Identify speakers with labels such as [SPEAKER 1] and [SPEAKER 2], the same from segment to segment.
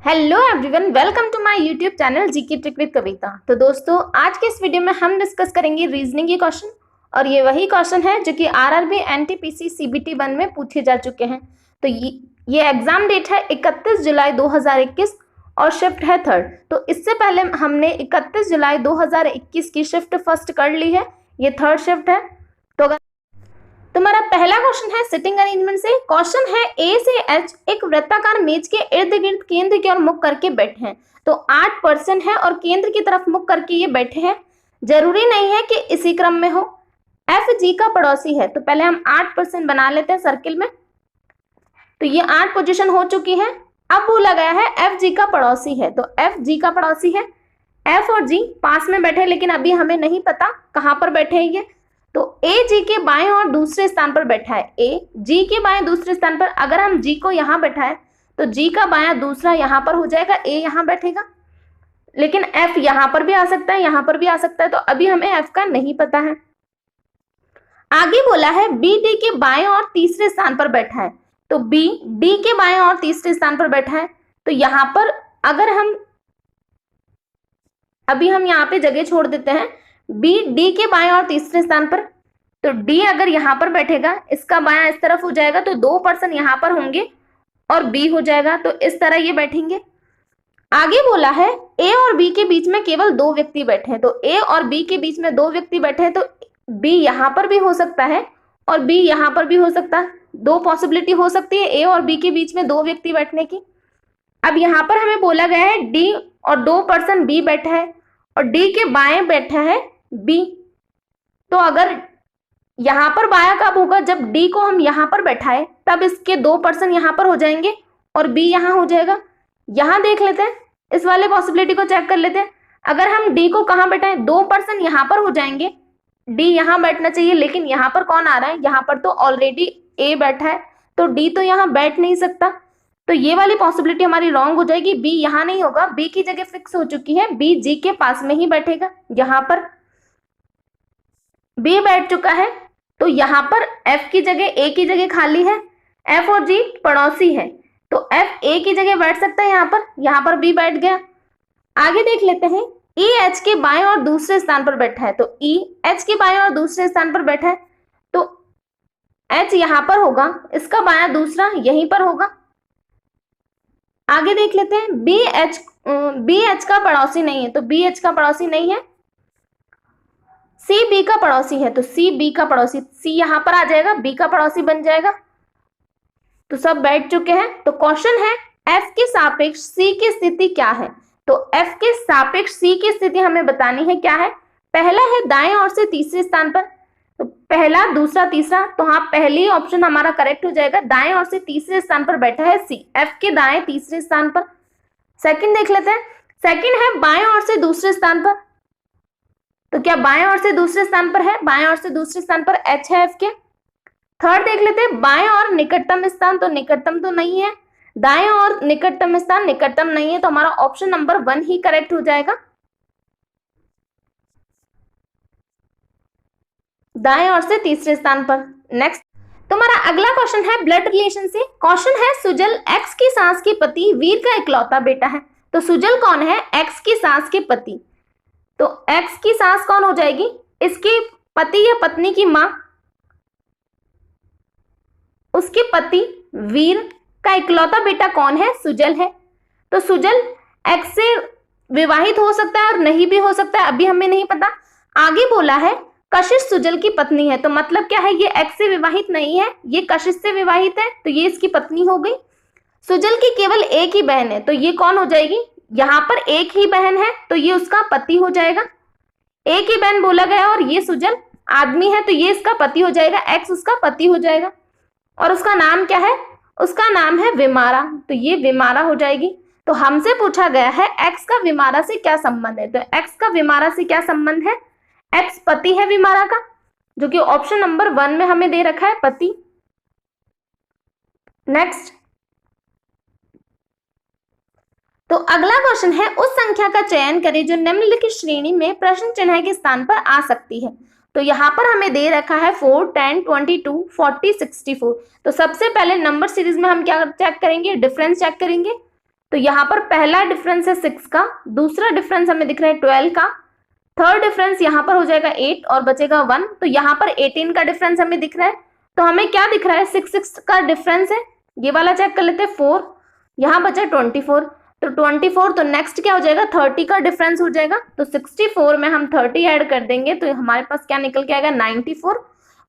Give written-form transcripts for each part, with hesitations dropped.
[SPEAKER 1] Hello everyone, welcome to my YouTube channel GK trick with Kavita. तो दोस्तों, आज के इस वीडियो में हम डिस्कस करेंगे रीजनिंग के क्वेश्चन, और ये वही क्वेश्चन है जो कि आरआरबी एनटीपीसी सीबीटी 1 में पूछे जा चुके हैं। तो ये एग्जाम डेट है 31 जुलाई 2021 और शिफ्ट है 3rd। तो इससे पहले हमने 31 जुलाई 2021 की शिफ्ट फर्स्ट कर ली है, ये 3rd शिफ्ट है। तो हमारा पहला क्वेश्चन है सिटिंग अरेंजमेंट से। क्वेश्चन है ए से एच एक वृत्ताकार मेज के इर्द गिर्द केंद्र की ओर मुख करके बैठे हैं। तो 8 पर्सन है और केंद्र की तरफ मुख करके ये बैठे हैं। जरूरी नहीं है कि इसी क्रम में हो। एफ जी का पड़ोसी है, तो पहले हम 8 पर्सन बना लेते हैं सर्किल में। तो ये 8 पोजीशन हो चुकी है। अब बोला गया है एफ जी का पड़ोसी है, तो एफ जी का पड़ोसी है। एफ और जी पास में बैठे, लेकिन अभी हमें नहीं पता कहां पर बैठे हैं ये। तो ए जी के बाएं और दूसरे स्थान पर बैठा है। ए जी के बाएं दूसरे स्थान पर, अगर हम जी को यहां बैठाए तो जी का बायां दूसरा यहां पर हो जाएगा, ए यहां बैठेगा। लेकिन एफ यहां पर भी आ सकता है, यहां पर भी आ सकता है, तो अभी हमें एफ का नहीं पता है। आगे बोला है बी डी के बाएं और तीसरे स्थान पर बैठा है। तो बी डी के बाएं और तीसरे स्थान पर बैठा है। तो यहां पर अगर हम अभी हम यहाँ पे जगह छोड़ देते हैं बी डी के बाएं और तीसरे स्थान पर। तो डी अगर यहाँ पर बैठेगा, इसका बायां इस तरफ हो जाएगा, तो 2 पर्सन यहाँ पर होंगे और बी हो जाएगा, तो इस तरह ये बैठेंगे। आगे बोला है ए और बी के बीच में केवल 2 व्यक्ति बैठे हैं। तो ए और बी के बीच में 2 व्यक्ति बैठे हैं, तो बी यहाँ पर भी हो सकता है और बी यहाँ पर भी हो सकता है। 2 पॉसिबिलिटी हो सकती है ए और बी के बीच में 2 व्यक्ति बैठने की। अब यहाँ पर हमें बोला गया है डी और 2 पर्सन बी बैठा है और डी के बाएं बैठा है बी। तो अगर यहां पर बायां कब होगा, जब डी को हम यहां पर बैठाए तब इसके 2 पर्सन यहां पर हो जाएंगे और बी यहां हो जाएगा। यहां देख लेते हैं, इस वाले पॉसिबिलिटी को चेक कर लेते हैं। अगर हम डी को कहां बैठाएं, 2 पर्सन यहां पर हो जाएंगे, डी यहां बैठना चाहिए, लेकिन यहां पर कौन आ रहा है, यहां पर तो ऑलरेडी ए बैठा है, तो डी तो यहां बैठ नहीं सकता। तो ये वाली पॉसिबिलिटी हमारी रॉन्ग हो जाएगी। बी यहां नहीं होगा, बी की जगह फिक्स हो चुकी है, बी जी के पास में ही बैठेगा। यहां पर बी बैठ चुका है, तो यहां पर एफ की जगह ए की जगह खाली है। एफ और जी पड़ोसी है, तो एफ ए की जगह बैठ सकता है यहां पर बी बैठ गया। आगे देख लेते हैं ई एच के बाएं और दूसरे स्थान पर बैठा है। तो ई एच के बाएं और दूसरे स्थान पर बैठा है, तो एच यहां पर होगा, इसका बायां दूसरा यहीं पर होगा। आगे देख लेते हैं बी एच का पड़ोसी नहीं है, तो बी एच का पड़ोसी नहीं है। सी बी का पड़ोसी है, तो सी बी का पड़ोसी, सी यहां पर आ जाएगा, बी का पड़ोसी बन जाएगा। तो सब बैठ चुके हैं। तो क्वेश्चन है एफ के सापेक्ष सी की स्थिति क्या है। तो एफ के सापेक्ष सी की स्थिति हमें बतानी है क्या है। पहला है दाएं ओर से तीसरे स्थान पर, तो पहला दूसरा तीसरा, तो हाँ पहली ऑप्शन हमारा करेक्ट हो जाएगा। दाएं ओर से तीसरे स्थान पर बैठा है सी, एफ के दाएं तीसरे स्थान पर। सेकंड देख लेते हैं, सेकंड है बाएं ओर से दूसरे स्थान पर। तो क्या बाएं ओर से दूसरे स्थान पर है, बाएं ओर से दूसरे स्थान पर एच है एफ के। थर्ड देख लेते हैं बाएं और निकटतम स्थान, तो निकटतम तो नहीं है। दाएं और निकटतम स्थान, निकटतम नहीं है, तो हमारा ऑप्शन नंबर 1 ही करेक्ट हो जाएगा, दाएं ओर से तीसरे स्थान पर। नेक्स्ट तुम्हारा अगला क्वेश्चन है ब्लड रिलेशन से। क्वेश्चन है सुजल एक्स की सास के पति वीर का इकलौता बेटा है। तो सुजल कौन है, एक्स की सास के पति। तो एक्स की सास कौन हो जाएगी, इसके पति या पत्नी की मां, उसके पति वीर का इकलौता बेटा कौन है, सुजल है। तो सुजल एक्स से विवाहित हो सकता है और नहीं भी हो सकता है, अभी हमें नहीं पता। आगे बोला है कशिश सुजल की पत्नी है, तो मतलब क्या है, ये एक्स से विवाहित नहीं है, ये कशिश से विवाहित है, तो ये इसकी पत्नी हो गई। सुजल की केवल एक ही बहन है, तो ये कौन हो जाएगी, यहां पर एक ही बहन है, तो ये उसका पति हो जाएगा। एक ही बहन बोला गया और ये सुजल आदमी है, तो ये इसका पति हो जाएगा, एक्स उसका पति हो जाएगा। और उसका नाम क्या है, उसका नाम है विमारा, तो ये विमारा हो जाएगी। तो हमसे पूछा गया है एक्स का विमारा से क्या संबंध है। तो एक्स का विमारा से क्या संबंध है, एक्स पति है विमारा का, जो कि ऑप्शन नंबर 1 में हमें दे रखा है, पति। नेक्स्ट तो अगला क्वेश्चन है उस संख्या का चयन करें जो निम्नलिखित श्रेणी में प्रश्न चिन्ह के स्थान पर आ सकती है। तो यहाँ पर हमें दे रखा है 4, 10, 22, 40, 64। तो सबसे पहले नंबर सीरीज में हम क्या चेक करेंगे, डिफरेंस चेक करेंगे। तो यहाँ पर पहला डिफरेंस है 6 का, दूसरा डिफरेंस हमें दिख रहा है 12 का, थर्ड डिफरेंस यहाँ पर हो जाएगा 8 और बचेगा 1। तो यहाँ पर 18 का डिफरेंस हमें दिख रहा है। तो हमें क्या दिख रहा है, 6 का डिफरेंस है, ये वाला चेक कर लेते हैं 4, यहाँ बचा 24, तो 24, तो नेक्स्ट क्या हो जाएगा 30 का डिफरेंस हो जाएगा। तो 64 में हम 30 ऐड कर देंगे तो हमारे पास क्या निकल के आएगा 94,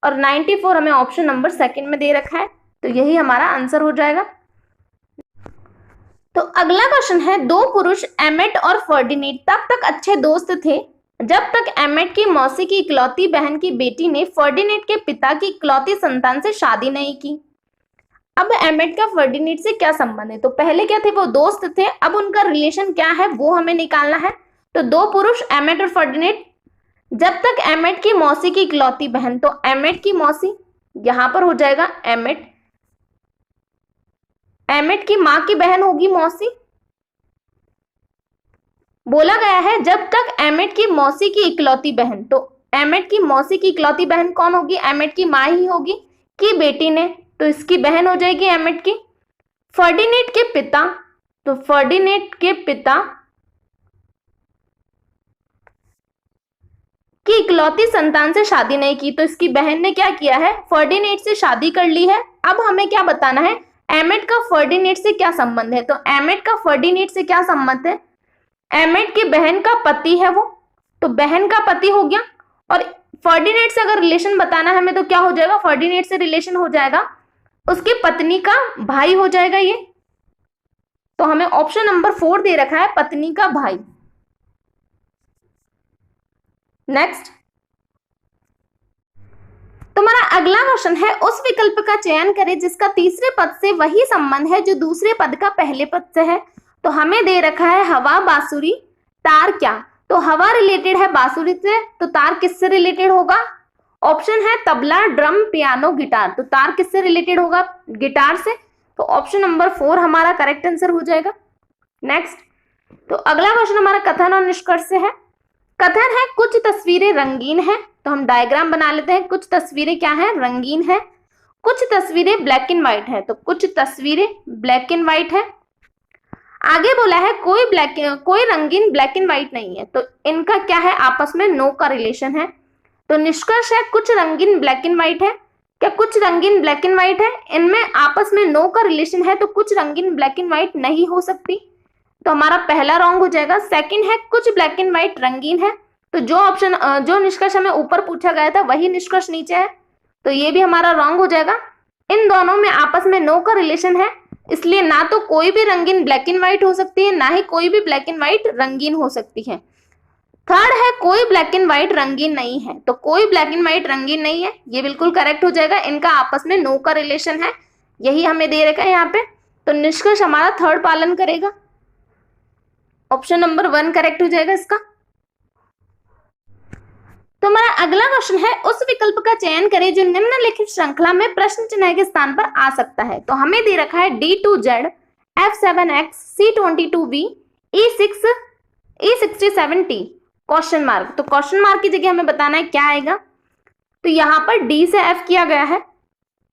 [SPEAKER 1] और 94 हमें ऑप्शन नंबर सेकंड में दे रखा है, तो यही हमारा आंसर हो जाएगा। तो अगला क्वेश्चन है, दो पुरुष एमेट और फर्डिनेट तब तक अच्छे दोस्त थे जब तक एमेट की मौसी की इकलौती बहन की बेटी ने फर्डिनेट के पिता की इकलौती संतान से शादी नहीं की। अब एमेट का फर्डिनेट से क्या संबंध है, तो पहले क्या थे, वो दोस्त थे, अब उनका रिलेशन क्या है वो हमें निकालना है। तो दो पुरुष एमेट और फर्डिनेट जब तक एमेट की मौसी की इकलौती बहन, तो एमेट की मौसी यहां पर हो जाएगा एमेट, एमेट की मां की बहन होगी मौसी। बोला गया है जब तक एमेट की मौसी की इकलौती बहन, तो एमेट की मौसी की इकलौती बहन कौन होगी, एमेट की मां ही होगी की बेटी ने, तो इसकी बहन हो जाएगी एमेट की। फर्डिनेट के पिता, तो फर्डिनेट के पिता की इकलौती संतान से शादी नहीं की, तो इसकी बहन ने क्या किया है, फर्डिनेट से शादी कर ली है। अब हमें क्या बताना है, एमेट का फर्डिनेट से क्या संबंध है, तो एमेट का फर्डिनेट से क्या संबंध है, एमेट की बहन का पति है वो, तो बहन का पति हो गया। और फर्डिनेट से अगर रिलेशन बताना है हमें तो क्या हो जाएगा, फर्डिनेट से रिलेशन हो जाएगा उसकी पत्नी का भाई हो जाएगा ये, तो हमें ऑप्शन नंबर 4 दे रखा है, पत्नी का भाई। नेक्स्ट तुम्हारा अगला क्वेश्चन है, उस विकल्प का चयन करें जिसका तीसरे पद से वही संबंध है जो दूसरे पद का पहले पद से है। तो हमें दे रखा है हवा, बांसुरी, तार क्या, तो हवा रिलेटेड है बांसुरी से, तो तार किससे रिलेटेड होगा, ऑप्शन है तबला, ड्रम, पियानो, गिटार, तो तार किससे रिलेटेड होगा, गिटार से, तो ऑप्शन नंबर 4 हमारा करेक्ट आंसर हो जाएगा। नेक्स्ट तो अगला क्वेश्चन हमारा कथन और निष्कर्ष से है। कथन है कुछ तस्वीरें रंगीन है, तो हम डायग्राम बना लेते हैं, कुछ तस्वीरें क्या है, रंगीन है, कुछ तस्वीरें ब्लैक एंड व्हाइट है, तो कुछ तस्वीरें ब्लैक एंड व्हाइट है। आगे बोला है कोई रंगीन ब्लैक एंड व्हाइट नहीं है, तो इनका क्या है, आपस में नो का रिलेशन है। तो निष्कर्ष है कुछ रंगीन ब्लैक एंड व्हाइट है, क्या कुछ रंगीन ब्लैक एंड व्हाइट है, इनमें आपस में नो का रिलेशन है, तो कुछ रंगीन ब्लैक एंड व्हाइट नहीं हो सकती, तो हमारा पहला रॉन्ग हो जाएगा। सेकंड है कुछ ब्लैक एंड व्हाइट रंगीन है, तो जो निष्कर्ष हमें ऊपर पूछा गया था वही निष्कर्ष नीचे है, तो ये भी हमारा रॉन्ग हो जाएगा। इन दोनों में आपस में नो का रिलेशन है, इसलिए ना तो कोई भी रंगीन ब्लैक एंड व्हाइट हो सकती है, ना ही कोई भी ब्लैक एंड व्हाइट रंगीन हो सकती है। थर्ड है कोई ब्लैक एंड व्हाइट रंगीन नहीं है, तो कोई ब्लैक एंड व्हाइट रंगीन नहीं है, ये बिल्कुल करेक्ट हो जाएगा, इनका आपस में नो का रिलेशन है, यही हमें दे रखा है यहाँ पे, तो निष्कर्ष हमारा थर्ड पालन करेगा, ऑप्शन नंबर 1 करेक्ट हो जाएगा इसका। तो हमारा अगला क्वेश्चन है उस विकल्प का चयन करें जो निम्नलिखित श्रृंखला में प्रश्न चिन्ह के स्थान पर आ सकता है। तो हमें दे रखा है D2Z, F7X, C22V, E6, E67T, question mark, तो क्वेश्चन मार्क की जगह हमें बताना है क्या आएगा, तो यहाँ पर D से F किया गया है,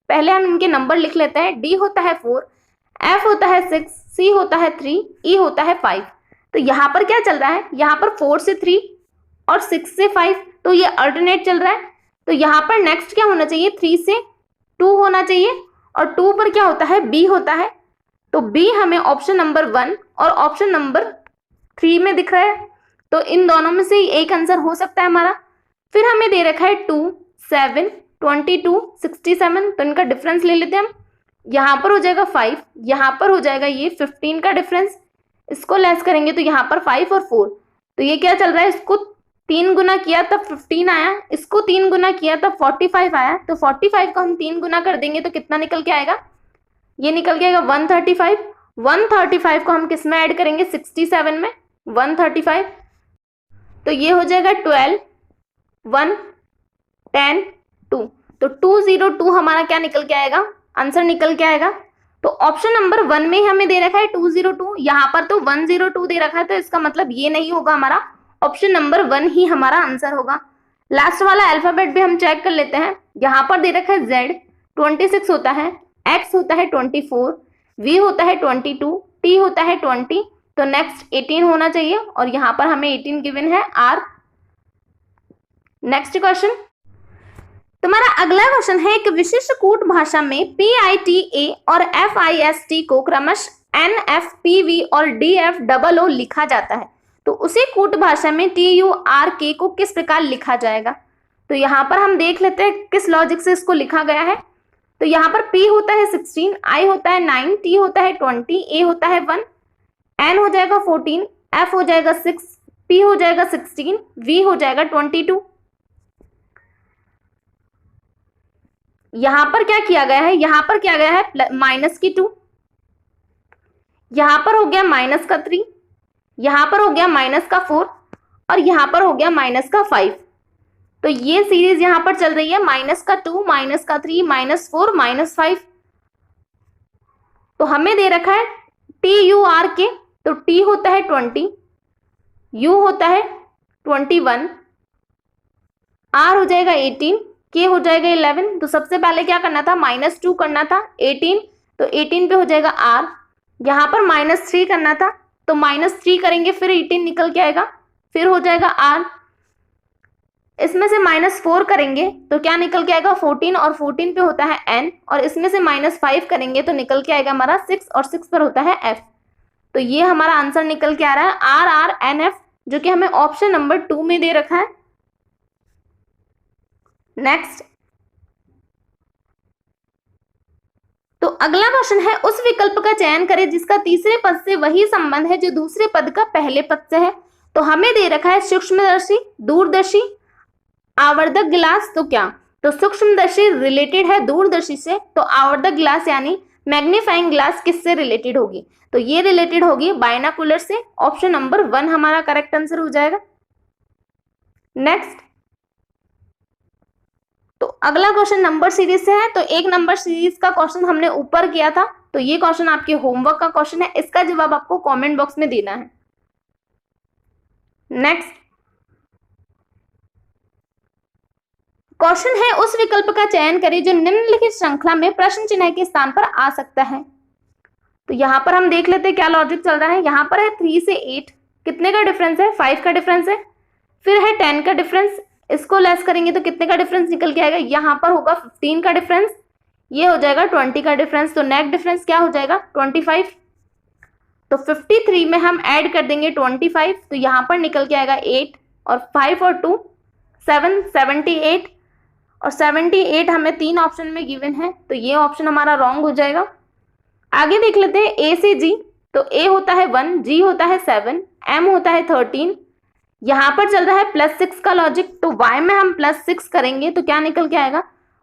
[SPEAKER 1] पहले हम इनके नंबर लिख लेते हैं। D होता है 4, F होता है 6, C होता है 3, E होता है 5। तो यहाँ पर क्या चल रहा है, यहाँ पर 4 से 3 और 6 से 5, तो ये अल्टरनेट चल रहा है, तो यहाँ पर नेक्स्ट क्या होना चाहिए, 3 से 2 होना चाहिए, और 2 पर क्या होता है, B होता है, तो B हमें ऑप्शन नंबर 1 और ऑप्शन नंबर 3 में दिख रहा है, तो इन दोनों में से एक आंसर हो सकता है हमारा। फिर हमें दे रखा है 2, 7, 22, 67, तो इनका डिफरेंस ले लेते हैं हम, यहाँ पर हो जाएगा 5, यहाँ पर हो जाएगा ये 15 का डिफरेंस, इसको लेस करेंगे तो यहाँ पर 5 और 4, तो ये क्या चल रहा है, इसको 3 गुना किया तब 15 आया, इसको 3 गुना किया तब 45 आया, तो 45 को हम 3 गुना कर देंगे तो कितना निकल के आएगा, ये निकल के आएगा 135। 135 को हम किस में ऐड करेंगे, 67 में 135, तो ये हो जाएगा 12, 1, 10, 2, तो 202 हमारा क्या निकल के आएगा, आंसर निकल के आएगा। तो ऑप्शन नंबर 1 में हमें दे रखा है 202, यहाँ पर तो 102 दे रखा है, तो इसका मतलब ये नहीं होगा, हमारा ऑप्शन नंबर 1 ही हमारा आंसर होगा। लास्ट वाला अल्फाबेट भी हम चेक कर लेते हैं, यहाँ पर दे रखा है Z 26 होता है, X होता है 24, V होता है 22, टी होता है 20, तो नेक्स्ट 18 होना चाहिए और यहाँ पर हमें 18 गिवन है आर। नेक्स्ट क्वेश्चन, तुम्हारा अगला क्वेश्चन है एक विशिष्ट कूट भाषा में PITA और FIST को क्रमशः NFPV और DFOO लिखा जाता है, तो उसी कूट भाषा में TURK को किस प्रकार लिखा जाएगा। तो यहाँ पर हम देख लेते हैं किस लॉजिक से इसको लिखा गया है। तो यहाँ पर P होता है 16, I होता है 9, T होता है 20, A होता है 1, N हो जाएगा 14, F हो जाएगा 6, P हो जाएगा 16, V हो जाएगा 22। यहां पर क्या किया गया है, यहां पर किया गया है माइनस की 2, यहां पर हो गया माइनस का 3, यहां पर हो गया माइनस का 4 और यहां पर हो गया माइनस का 5। तो ये सीरीज यहां पर चल रही है माइनस का 2, माइनस का 3, माइनस 4, माइनस 5। तो हमें दे रखा है TURK, तो T होता है 20, U होता है 21, R हो जाएगा 18, K हो जाएगा 11। तो सबसे पहले क्या करना था, -2 करना था 18, तो 18 पे हो जाएगा R। यहाँ पर -3 करना था, तो -3 करेंगे फिर 18 निकल के आएगा, फिर हो जाएगा R। इसमें से -4 करेंगे तो क्या निकल के आएगा 14, और 14 पे होता है N, और इसमें से -5 करेंगे तो निकल के आएगा हमारा 6, और 6 पर होता है F। तो ये हमारा आंसर निकल के आ रहा है RRNF, जो कि हमें ऑप्शन नंबर 2 में दे रखा है। नेक्स्ट, तो अगला क्वेश्चन है उस विकल्प का चयन करें जिसका तीसरे पद से वही संबंध है जो दूसरे पद का पहले पद से है। तो हमें दे रखा है सूक्ष्मदर्शी, दूरदर्शी, आवर्धक गिलास। तो क्या, तो सूक्ष्मदर्शी रिलेटेड है दूरदर्शी से, तो आवर्धक गिलास यानी मैग्नीफाइंग ग्लास किससे रिलेटेड होगी, तो ये रिलेटेड होगी बाइनोकुलर से। ऑप्शन नंबर 1 हमारा करेक्ट आंसर हो जाएगा। नेक्स्ट, तो अगला क्वेश्चन नंबर सीरीज से है, तो एक नंबर सीरीज का क्वेश्चन हमने ऊपर किया था, तो ये क्वेश्चन आपके होमवर्क का क्वेश्चन है, इसका जवाब आपको कमेंट बॉक्स में देना है। नेक्स्ट क्वेश्चन है उस विकल्प का चयन करें जो निम्नलिखित श्रृंखला में प्रश्न चिन्ह के स्थान पर आ सकता है। तो यहां पर हम देख लेते हैं क्या लॉजिक चल रहा है। यहां पर है 3 से 8, कितने का डिफरेंस है, 5 का डिफरेंस है। फिर है 10 का डिफरेंस, इसको लेस करेंगे तो कितने का डिफरेंस निकल के आएगा, यहाँ पर होगा 15 का डिफरेंस, ये हो जाएगा 20 का डिफरेंस। तो नेट डिफरेंस क्या हो जाएगा 25। तो 53 में हम ऐड कर देंगे 25, तो यहाँ पर निकल के आएगा 8, और 5 और 2 7, 78, और 78 हमें 3 ऑप्शन में गिवन है, तो ये ऑप्शन हमारा रॉन्ग हो जाएगा। आगे देख लेते हैं A से G। तो A होता है 1, G होता है 7, M होता है 13, यहाँ पर चल रहा है +6 का लॉजिक, तो Y में हम +6 करेंगे तो क्या निकल के आएगा,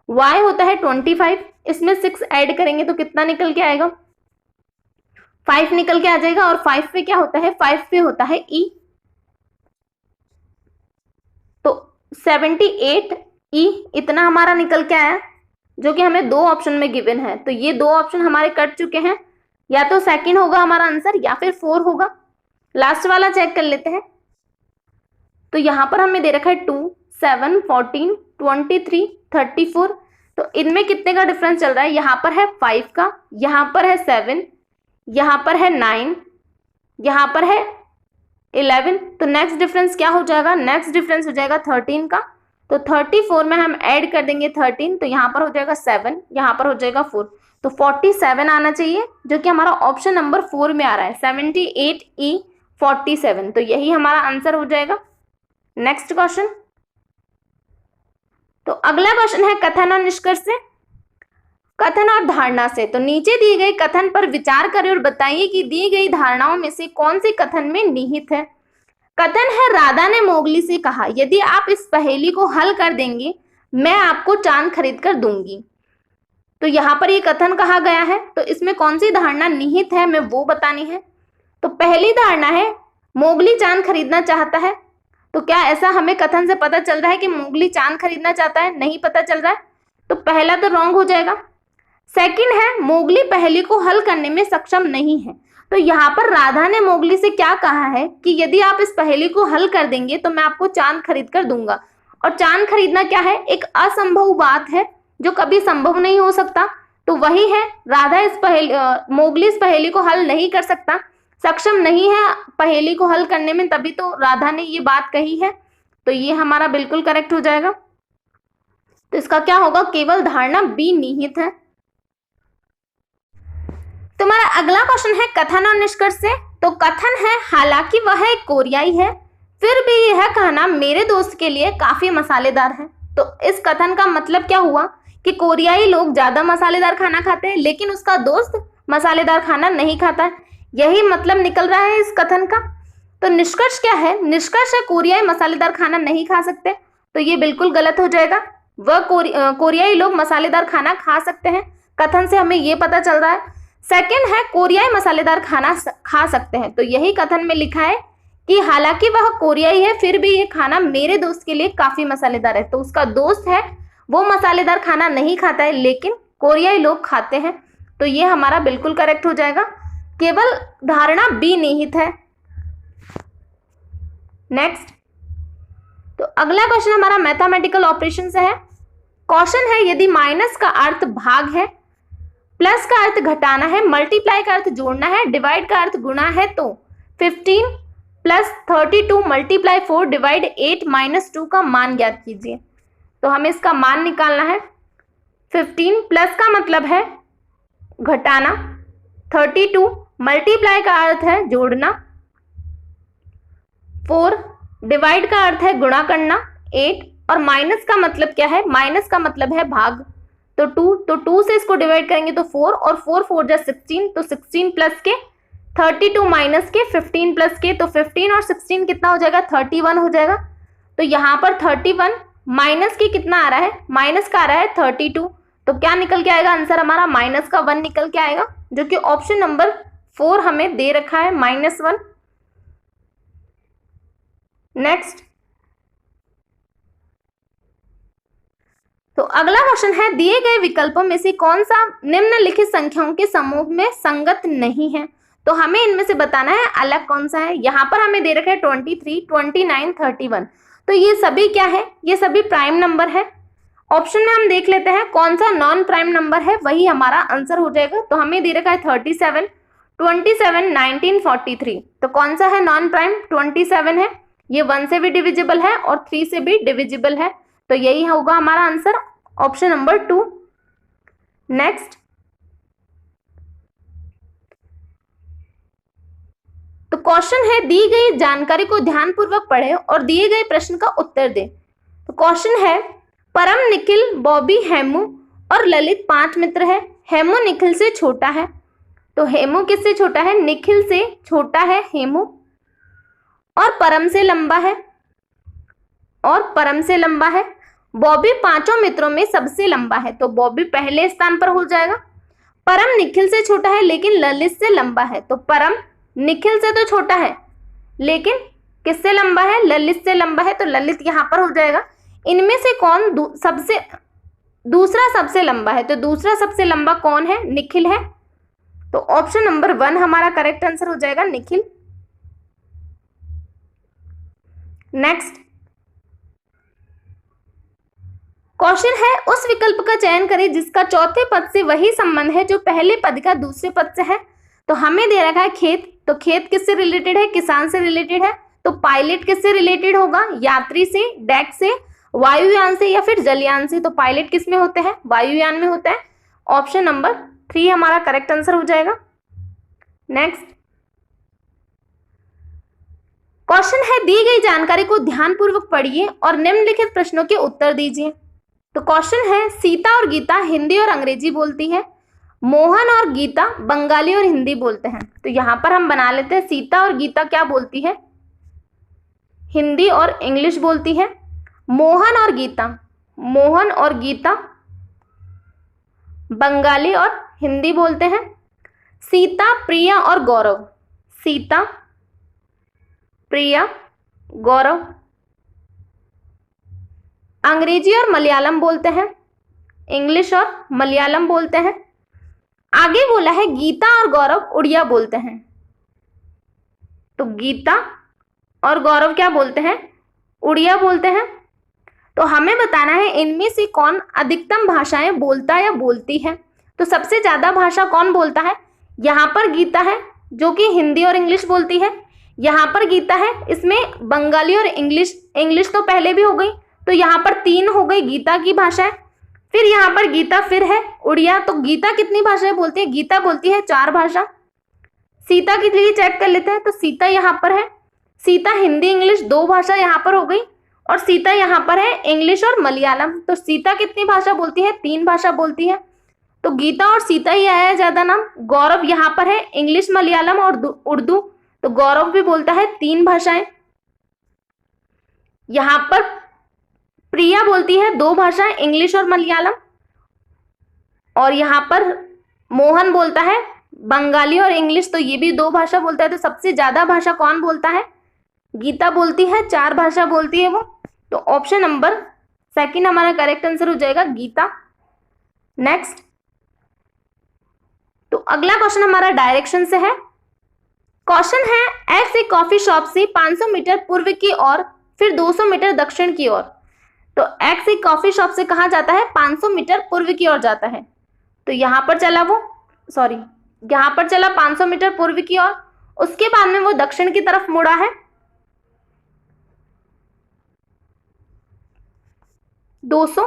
[SPEAKER 1] Y होता है 25, इसमें 6 ऐड करेंगे तो कितना निकल के आएगा, 5 निकल के आ जाएगा। और 5 पे क्या होता है, 5 पे होता है E, तो 78 E इतना हमारा निकल के आया, जो कि हमें 2 ऑप्शन में गिवन है। तो ये 2 ऑप्शन हमारे कट चुके हैं, या तो सेकंड होगा हमारा आंसर या फिर 4 होगा। लास्ट वाला चेक कर लेते हैं। तो यहाँ पर हमें दे रखा है 2, 7, 14, 23, 34। तो इनमें कितने का डिफरेंस चल रहा है, यहाँ पर है 5 का, यहाँ पर है 7, यहाँ पर है 9, यहाँ पर है 11। तो नेक्स्ट डिफरेंस क्या हो जाएगा, नेक्स्ट डिफरेंस हो जाएगा 13 का। तो 34 में हम ऐड कर देंगे 13, तो यहाँ पर हो जाएगा 7, यहाँ पर हो जाएगा 4, तो 47 आना चाहिए, जो कि हमारा ऑप्शन नंबर 4 में आ रहा है, 78E 47। तो यही हमारा आंसर हो जाएगा। नेक्स्ट क्वेश्चन, तो अगला क्वेश्चन है कथन और निष्कर्ष से, कथन और धारणा से। तो नीचे दी गई कथन पर विचार करें और बताइए कि दी गई धारणाओं में से कौन सी कथन में निहित है। कथन है, राधा ने मोगली से कहा, यदि आप इस पहेली को हल कर देंगे मैं आपको चांद खरीद कर दूंगी। तो यहाँ पर ये कथन कहा गया है, तो इसमें कौन सी धारणा निहित है हमें वो बतानी है। तो पहली धारणा है मोगली चांद खरीदना चाहता है। तो क्या ऐसा हमें कथन से पता चल रहा है कि मोगली चांद खरीदना चाहता है, नहीं पता चल रहा है, तो पहला तो रॉन्ग हो जाएगा। सेकंड है मोगली पहेली को हल करने में सक्षम नहीं है। तो यहाँ पर राधा ने मोगली से क्या कहा है कि यदि आप इस पहेली को हल कर देंगे तो मैं आपको चांद खरीद कर दूंगा। और चांद खरीदना क्या है, एक असंभव बात है जो कभी संभव नहीं हो सकता। तो वही है, राधा इस मोगली इस पहेली को हल नहीं कर सकता, सक्षम नहीं है पहेली को हल करने में, तभी तो राधा ने ये बात कही है। तो ये हमारा बिल्कुल करेक्ट हो जाएगा। तो इसका क्या होगा, केवल धारणा बी निहित है। तुम्हारा अगला क्वेश्चन है कथन और निष्कर्ष से। तो कथन है, हालांकि वह एक कोरियाई है, फिर भी यह खाना मेरे दोस्त के लिए काफी मसालेदार है। तो इस कथन का मतलब क्या हुआ कि कोरियाई लोग ज्यादा मसालेदार खाना खाते हैं, लेकिन उसका दोस्त मसालेदार खाना नहीं खाता है, यही मतलब निकल रहा है इस कथन का। तो निष्कर्ष क्या है, निष्कर्ष है कोरियाई मसालेदार खाना नहीं खा सकते, तो ये बिल्कुल गलत हो जाएगा। वह कोरियाई लोग मसालेदार खाना खा सकते हैं, कथन से हमें ये पता चल रहा है। सेकंड है, कोरियाई मसालेदार खाना खा सकते हैं, तो यही कथन में लिखा है कि हालांकि वह कोरियाई है, फिर भी ये खाना मेरे दोस्त के लिए काफी मसालेदार है। तो उसका दोस्त है वो मसालेदार खाना नहीं खाता है, लेकिन कोरियाई लोग खाते हैं, तो ये हमारा बिल्कुल करेक्ट हो जाएगा। केवल धारणा बी निहित है। नेक्स्ट, तो अगला क्वेश्चन हमारा मैथमेटिकल ऑपरेशन से है। क्वेश्चन है, यदि माइनस का अर्थ भाग है, प्लस का अर्थ घटाना है, मल्टीप्लाई का अर्थ जोड़ना है, डिवाइड का अर्थ गुणा है, तो 15 प्लस 32 मल्टीप्लाई 4 डिवाइड 8 माइनस 2 का मान ज्ञात कीजिए। तो हमें इसका मान निकालना है। 15 प्लस का मतलब है घटाना, 32 मल्टीप्लाई का अर्थ है जोड़ना, 4 डिवाइड का अर्थ है गुणा करना, 8 और माइनस का मतलब क्या है, माइनस का मतलब है भाग, तो 2, तो 2 से इसको डिवाइड करेंगे तो 4 और 4 4 जा 16, तो 16 प्लस के 32 माइनस के 15 प्लस के, तो 15 और 16 कितना हो जाएगा, 31 हो जाएगा। तो यहाँ पर 31 माइनस के कितना आ रहा है, माइनस का आ रहा है 32, तो क्या निकल के आएगा आंसर हमारा, माइनस का 1 निकल के आएगा, जो कि ऑप्शन नंबर 4 हमें दे रखा है, -1। नेक्स्ट, तो अगला क्वेश्चन है, दिए गए विकल्पों में से कौन सा निम्नलिखित संख्याओं के समूह में संगत नहीं है। तो हमें इनमें से बताना है अलग कौन सा है। यहाँ पर हमें दे रखा है 23, 29, 31, तो ये सभी क्या है, ये सभी प्राइम नंबर है। ऑप्शन में हम देख लेते हैं कौन सा नॉन प्राइम नंबर है, वही हमारा आंसर हो जाएगा। तो हमें दे रखा है 37, 27, 19, 43, तो कौन सा है नॉन प्राइम, 27 है, ये 1 से भी डिविजिबल है और 3 से भी डिविजिबल है, तो यही होगा हमारा आंसर, ऑप्शन नंबर 2। नेक्स्ट, तो क्वेश्चन है, दी गई जानकारी को ध्यानपूर्वक पढ़ें और दिए गए प्रश्न का उत्तर दें। तो क्वेश्चन है, परम, निखिल, बॉबी, हेमू और ललित 5 मित्र है। हेमू निखिल से छोटा है, तो हेमू किससे छोटा है, निखिल से छोटा है हेमू, और परम से लंबा है, और परम से लंबा है। बॉबी 5 मित्रों में सबसे लंबा है, तो बॉबी पहले स्थान पर हो जाएगा। परम निखिल से छोटा है लेकिन ललित से लंबा है, तो परम निखिल से तो छोटा है लेकिन किससे लंबा है, ललित से लंबा है, तो ललित यहां पर हो जाएगा। इनमें से कौन दूसरा सबसे लंबा है, तो दूसरा सबसे लंबा कौन है, निखिल है, तो ऑप्शन नंबर 1 हमारा करेक्ट आंसर हो जाएगा, निखिल। नेक्स्ट, क्वेश्चन है, उस विकल्प का चयन करें जिसका चौथे पद से वही संबंध है जो पहले पद का दूसरे पद से है। तो हमें दे रखा है खेत, तो खेत किससे रिलेटेड है, किसान से रिलेटेड है, तो पायलट किससे रिलेटेड होगा, यात्री से, डेक से, वायुयान से या फिर जलयान से। तो पायलट किस में होते हैं, वायुयान में होता है, ऑप्शन नंबर 3 हमारा करेक्ट आंसर हो जाएगा। नेक्स्ट, क्वेश्चन है, दी गई जानकारी को ध्यानपूर्वक पढ़िए और निम्नलिखित प्रश्नों के उत्तर दीजिए। तो क्वेश्चन है, सीता और गीता हिंदी और अंग्रेजी बोलती है, मोहन और गीता बंगाली और हिंदी बोलते हैं। तो यहां पर हम बना लेते हैं, सीता और गीता क्या बोलती है, हिंदी और इंग्लिश बोलती है। मोहन और गीता बंगाली और हिंदी बोलते हैं। सीता, प्रिया और गौरव, सीता, प्रिया, गौरव अंग्रेजी और मलयालम बोलते हैं, इंग्लिश और मलयालम बोलते हैं। आगे बोला है, गीता और गौरव उड़िया बोलते हैं, तो गीता और गौरव क्या बोलते हैं, उड़िया बोलते हैं। तो हमें बताना है इनमें से कौन अधिकतम भाषाएं बोलता या बोलती है। तो सबसे ज्यादा भाषा कौन बोलता है? यहाँ पर गीता है जो कि हिंदी और इंग्लिश बोलती है, यहाँ पर गीता है, इसमें बंगाली और इंग्लिश तो पहले भी हो गई, तो यहाँ पर 3 हो गई गीता की भाषाएं। फिर यहाँ पर गीता फिर है उड़िया, तो गीता कितनी भाषाएं बोलती है? गीता बोलती है 4 भाषा। सीता के लिए चेक कर लेते हैं, तो सीता यहाँ पर है, सीता हिंदी इंग्लिश 2 भाषा यहाँ पर हो गई, और सीता यहाँ पर है इंग्लिश और मलयालम। तो सीता कितनी भाषा बोलती है? 3 भाषा बोलती है, तो गीता और सीता ही आया है ज्यादा नाम। गौरव यहाँ पर है इंग्लिश मलयालम और उर्दू, तो गौरव भी बोलता है 3 भाषाएं। यहाँ पर प्रिया बोलती है 2 भाषाएं, इंग्लिश और मलयालम, और यहाँ पर मोहन बोलता है बंगाली और इंग्लिश, तो ये भी 2 भाषा बोलता है। तो सबसे ज्यादा भाषा कौन बोलता है? गीता बोलती है, 4 भाषा बोलती है वो। तो ऑप्शन नंबर 2 हमारा करेक्ट आंसर हो जाएगा गीता। नेक्स्ट, तो अगला क्वेश्चन हमारा डायरेक्शन से है। क्वेश्चन है एक्स एक कॉफी शॉप से 500 मीटर पूर्व की ओर, फिर 200 मीटर दक्षिण की ओर। तो एक्स एक कॉफी शॉप से कहाँ जाता है? 500 मीटर पूर्व की ओर जाता है, तो यहाँ पर चला 500 मीटर पूर्व की ओर, उसके बाद में वो दक्षिण की तरफ मुड़ा है 200।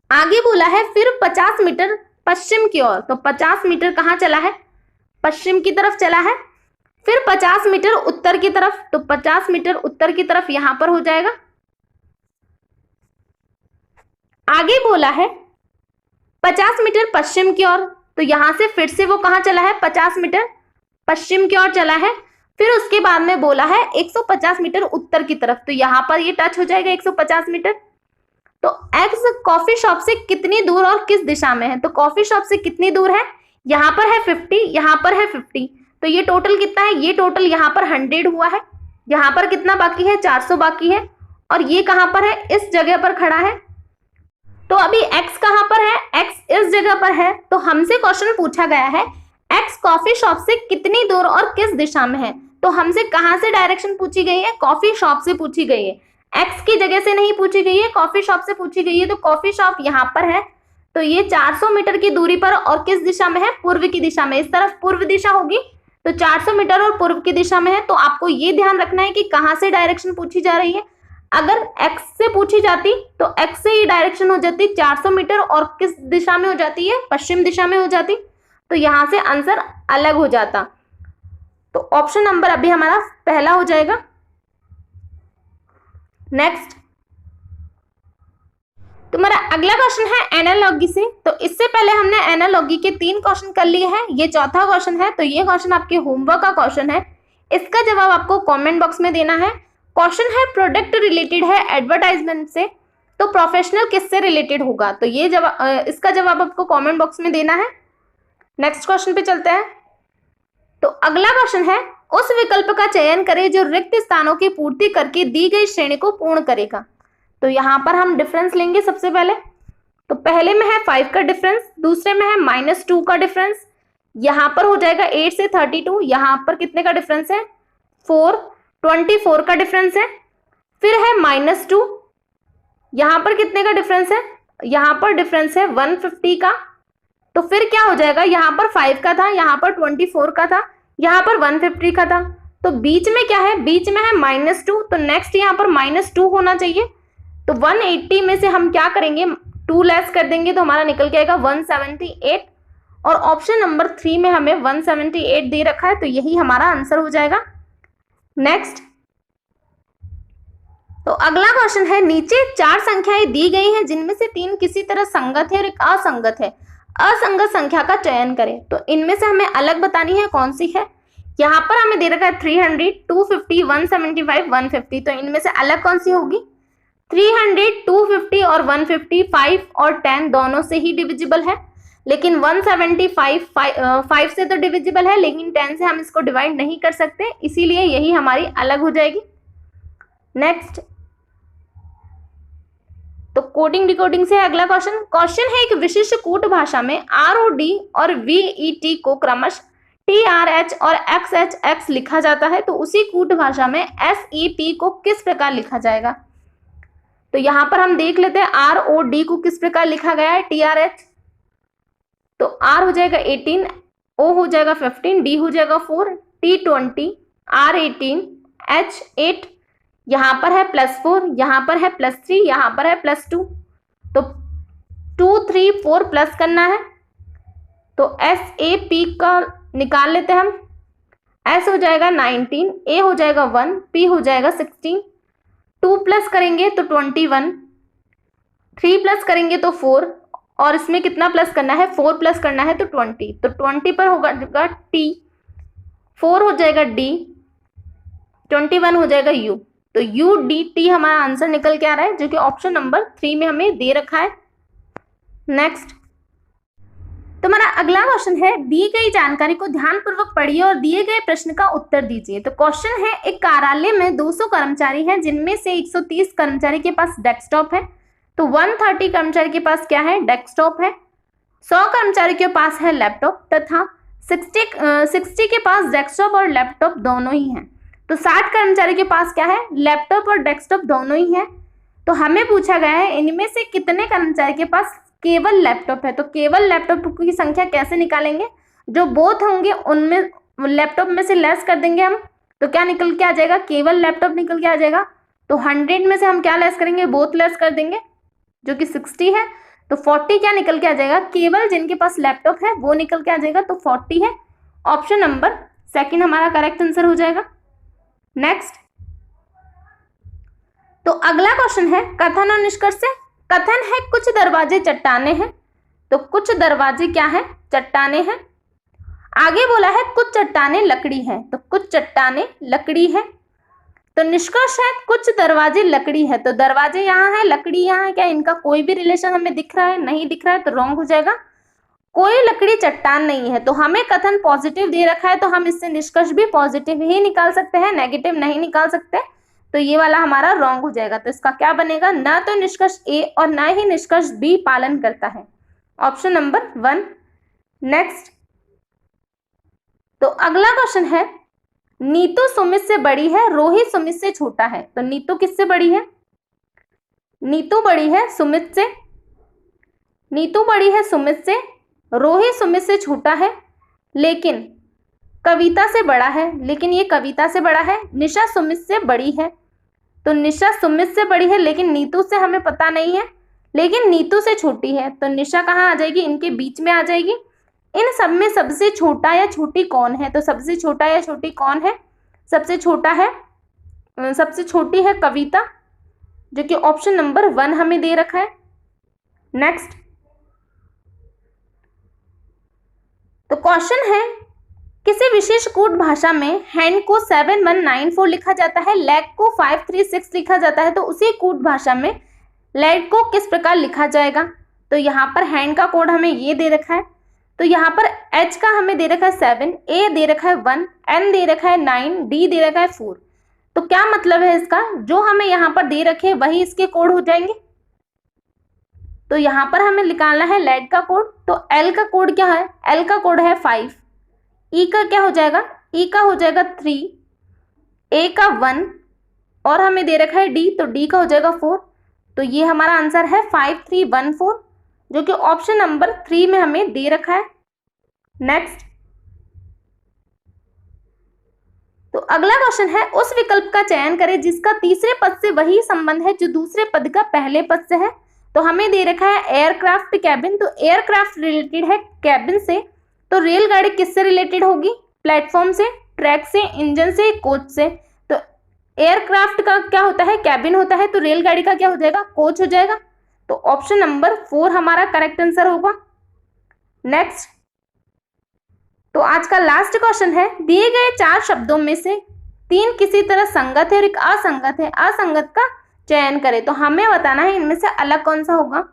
[SPEAKER 1] आगे बोला है फिर 50 मीटर पश्चिम की ओर, तो 50 मीटर कहाँ चला है? पश्चिम की तरफ चला है। फिर 50 मीटर उत्तर की तरफ, तो 50 मीटर उत्तर की तरफ यहां पर हो जाएगा। आगे बोला है 50 मीटर पश्चिम की ओर, तो यहां से फिर से वो कहां चला है? 50 मीटर पश्चिम की ओर चला है। फिर उसके बाद में बोला है 150 मीटर उत्तर की तरफ, तो यहां पर ये टच हो जाएगा 150 मीटर। तो एक्स कॉफी शॉप से कितनी दूर और किस दिशा में है? तो कॉफी शॉप से कितनी दूर है? यहाँ पर है 50, यहाँ पर है 50, तो ये टोटल कितना है? ये टोटल यहाँ पर 100 हुआ है। यहाँ पर कितना बाकी है? 400 बाकी है, और ये कहाँ पर है? इस जगह पर खड़ा है। तो अभी x कहाँ पर है? x इस जगह पर है। तो हमसे क्वेश्चन पूछा गया है x कॉफी शॉप से कितनी दूर और किस दिशा में है, तो हमसे कहाँ से डायरेक्शन पूछी गई है? कॉफी शॉप से पूछी गई है, x की जगह से नहीं पूछी गई है, कॉफी शॉप से पूछी गई है। तो कॉफी शॉप यहाँ पर है, तो ये 400 मीटर की दूरी पर और किस दिशा में है? पूर्व की दिशा में। इस तरफ पूर्व दिशा होगी, तो 400 मीटर और पूर्व की दिशा में है। तो आपको ये ध्यान रखना है कि कहाँ से डायरेक्शन पूछी जा रही है। अगर x से पूछी जाती तो x से ही डायरेक्शन हो जाती 400 मीटर, और किस दिशा में हो जाती है? पश्चिम दिशा में हो जाती, तो यहां से आंसर अलग हो जाता। तो ऑप्शन नंबर अभी हमारा पहला हो जाएगा। नेक्स्ट, तुम्हारा अगला क्वेश्चन है एनालॉगी से। तो इससे पहले हमने एनालॉगी के 3 क्वेश्चन कर लिए हैं, ये चौथा क्वेश्चन है। तो ये क्वेश्चन आपके होमवर्क का क्वेश्चन है, इसका जवाब आपको कमेंट बॉक्स में देना है। क्वेश्चन है प्रोडक्ट रिलेटेड है एडवर्टाइजमेंट से, तो प्रोफेशनल किससे रिलेटेड होगा? तो ये जवाब, इसका जवाब आपको कमेंट बॉक्स में देना है। नेक्स्ट क्वेश्चन पे चलते हैं। तो अगला क्वेश्चन है उस विकल्प का चयन करें जो रिक्त स्थानों की पूर्ति करके दी गई श्रेणी को पूर्ण करेगा। तो यहाँ पर हम डिफरेंस लेंगे सबसे पहले। तो पहले में है 5 का डिफरेंस, दूसरे में है -2 का डिफरेंस, यहाँ पर हो जाएगा 8 से 32, यहाँ पर कितने का डिफरेंस है? 4, 24 का डिफरेंस है। फिर है -2, यहाँ पर कितने का डिफरेंस है? यहाँ पर डिफरेंस है 150 का। तो फिर क्या हो जाएगा? यहाँ पर 5 का था, यहाँ पर 24 का था, यहाँ पर 150 का था, तो बीच में क्या है? बीच में है -2, तो नेक्स्ट यहाँ पर -2 होना चाहिए। तो 180 में से हम क्या करेंगे? 2 लेस कर देंगे, तो हमारा निकल के आएगा 178, और ऑप्शन नंबर 3 में हमें 178 दे रखा है, तो यही हमारा आंसर हो जाएगा। नेक्स्ट, तो अगला क्वेश्चन है नीचे 4 संख्याएं दी गई हैं जिनमें से 3 किसी तरह संगत है और एक असंगत है, असंगत संख्या का चयन करें। तो इनमें से हमें अलग बतानी है कौन सी है। यहाँ पर हमें दे रखा है 300, 250, 175, 150, तो इनमें से अलग कौन सी होगी? 300, 250 और 150 5 और 10 दोनों से ही डिविजिबल है, लेकिन 175 5 से तो डिविजिबल है, लेकिन 10 से हम इसको डिवाइड नहीं कर सकते, इसीलिए यही हमारी अलग हो जाएगी। नेक्स्ट, तो कोडिंग डिकोडिंग से अगला क्वेश्चन है एक विशिष्ट कूट भाषा में ROD और VET को क्रमशः TRH और XHX लिखा जाता है, तो उसी कूट भाषा में SEP को किस प्रकार लिखा जाएगा? तो यहाँ पर हम देख लेते हैं ROD को किस प्रकार लिखा गया है, TRH। तो R हो जाएगा 18, O हो जाएगा 15, D हो जाएगा 4, T 20, R 18, H 8, यहाँ पर है +4, यहाँ पर है +3, यहाँ पर है +2। तो 2 3 4 प्लस करना है, तो SAP का निकाल लेते हैं हम। S हो जाएगा 19, A हो जाएगा 1, P हो जाएगा 16, 2 प्लस करेंगे तो 21, 3 प्लस करेंगे तो 4, और इसमें कितना प्लस करना है, 4 प्लस करना है तो 20। तो 20 पर होगा T, 4 हो जाएगा D, 21 हो जाएगा U। तो UDT हमारा आंसर निकल के आ रहा है, जो कि ऑप्शन नंबर 3 में हमें दे रखा है। नेक्स्ट, तो हमारा अगला क्वेश्चन है, दी गई जानकारी को ध्यानपूर्वक पढ़िए और दिए गए प्रश्न का उत्तर दीजिए। तो क्वेश्चन है, एक कार्यालय में 200 कर्मचारी हैं, जिनमें से 130 कर्मचारी के पास डेस्कटॉप है। तो 130 कर्मचारी के पास क्या है, डेस्कटॉप है। 100 कर्मचारी के पास है लैपटॉप, तथा 60 के पास डेस्कटॉप और लैपटॉप दोनों ही हैं। तो 60 कर्मचारी के पास क्या है, लैपटॉप और डेस्कटॉप दोनों ही है। तो हमें पूछा गया है, इनमें से कितने कर्मचारी के पास केवल लैपटॉप है। तो केवल लैपटॉप की संख्या कैसे निकालेंगे, जो बोथ होंगे उनमें लैपटॉप में से लेस कर देंगे हम, तो क्या निकल के आ जाएगा, केवल लैपटॉप निकल के आ जाएगा। तो 100 में से हम क्या लेस करेंगे, बोथ लेस कर देंगे, जो कि 60 है। तो 40 क्या निकल के आ जाएगा, केवल जिनके पास लैपटॉप है वो निकल के आ जाएगा, तो 40 है। ऑप्शन नंबर 2 हमारा करेक्ट आंसर हो जाएगा। नेक्स्ट, तो अगला क्वेश्चन है, कथन और निष्कर्ष से। कथन है, कुछ दरवाजे चट्टाने हैं। तो कुछ दरवाजे क्या है, चट्टाने हैं। आगे बोला है, कुछ चट्टाने लकड़ी है। तो कुछ चट्टाने लकड़ी है। तो निष्कर्ष है, कुछ दरवाजे लकड़ी है। तो दरवाजे यहाँ है, लकड़ी यहाँ है, क्या इनका कोई भी रिलेशन हमें दिख रहा है, नहीं दिख रहा है, तो रॉन्ग हो जाएगा। कोई लकड़ी चट्टान नहीं है। तो हमें कथन पॉजिटिव दे रखा है, तो हम इससे निष्कर्ष भी पॉजिटिव ही निकाल सकते हैं, नेगेटिव नहीं निकाल सकते। तो ये वाला हमारा रॉन्ग हो जाएगा। तो इसका क्या बनेगा, ना तो निष्कर्ष ए और ना ही निष्कर्ष बी पालन करता है। Option number 1। नेक्स्ट, तो अगला क्वेश्चन है, नीतू सुमित से बड़ी है, रोहित सुमित से छोटा है। तो नीतू किससे बड़ी है, नीतू बड़ी है सुमित से। नीतू बड़ी है सुमित से, रोहित सुमित से छोटा है, लेकिन कविता से बड़ा है। लेकिन ये कविता से बड़ा है। निशा सुमित से बड़ी है। तो निशा सुमित से बड़ी है, लेकिन नीतू से हमें पता नहीं है, लेकिन नीतू से छोटी है। तो निशा कहाँ आ जाएगी, इनके बीच में आ जाएगी। इन सब में सबसे छोटा या छोटी कौन है। तो सबसे छोटा या छोटी कौन है, सबसे छोटा है, सबसे छोटी है कविता, जो कि ऑप्शन नंबर 1 हमें दे रखा है। नेक्स्ट, तो क्वेश्चन है, किसी विशेष कूट भाषा में हैंड को 7194 लिखा जाता है, लेग को 536 लिखा जाता है। तो उसी कूट भाषा में लेग को किस प्रकार लिखा जाएगा। तो यहाँ पर हैंड का कोड हमें ये दे रखा है। तो यहाँ पर H का हमें दे रखा है 7, A दे रखा है 1, N दे रखा है 9, D दे रखा है 4। तो क्या मतलब है इसका, जो हमें यहाँ पर दे रखे वही इसके कोड हो जाएंगे। तो यहाँ पर हमें निकालना है लेग का कोड। तो L का कोड क्या है, L का कोड है 5, E का क्या हो जाएगा, E का हो जाएगा 3, A का 1, और हमें दे रखा है D, तो D का हो जाएगा 4। तो ये हमारा आंसर है 5314, जो कि ऑप्शन नंबर 3 में हमें दे रखा है। नेक्स्ट, तो अगला क्वेश्चन है, उस विकल्प का चयन करें जिसका तीसरे पद से वही संबंध है जो दूसरे पद का पहले पद से है। तो हमें दे रखा है एयरक्राफ्ट कैबिन। तो एयरक्राफ्ट रिलेटेड है कैबिन से। तो रेलगाड़ी किससे रिलेटेड होगी, प्लेटफॉर्म से, ट्रैक से, इंजन से, कोच से। तो एयरक्राफ्ट का क्या होता है, कैबिन होता है। तो रेलगाड़ी का क्या हो जाएगा, कोच हो जाएगा। तो ऑप्शन नंबर 4 हमारा करेक्ट आंसर होगा। नेक्स्ट, तो आज का लास्ट क्वेश्चन है, दिए गए 4 शब्दों में से 3 किसी तरह संगत है और एक असंगत है, असंगत का चयन करें। तो हमें बताना है इनमें से अलग कौन सा होगा।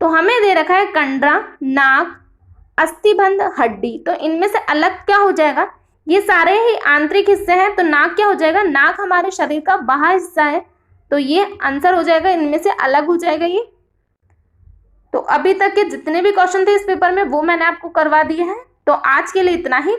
[SPEAKER 1] तो हमें दे रखा है कंडरा, नाक, अस्थिबंध, हड्डी। तो इनमें से अलग क्या हो जाएगा, ये सारे ही आंतरिक हिस्से हैं। तो नाक क्या हो जाएगा, नाक हमारे शरीर का बाहर हिस्सा है। तो ये आंसर हो जाएगा, इनमें से अलग हो जाएगा ये। तो अभी तक के जितने भी क्वेश्चन थे इस पेपर में वो मैंने आपको करवा दिए हैं। तो आज के लिए इतना ही।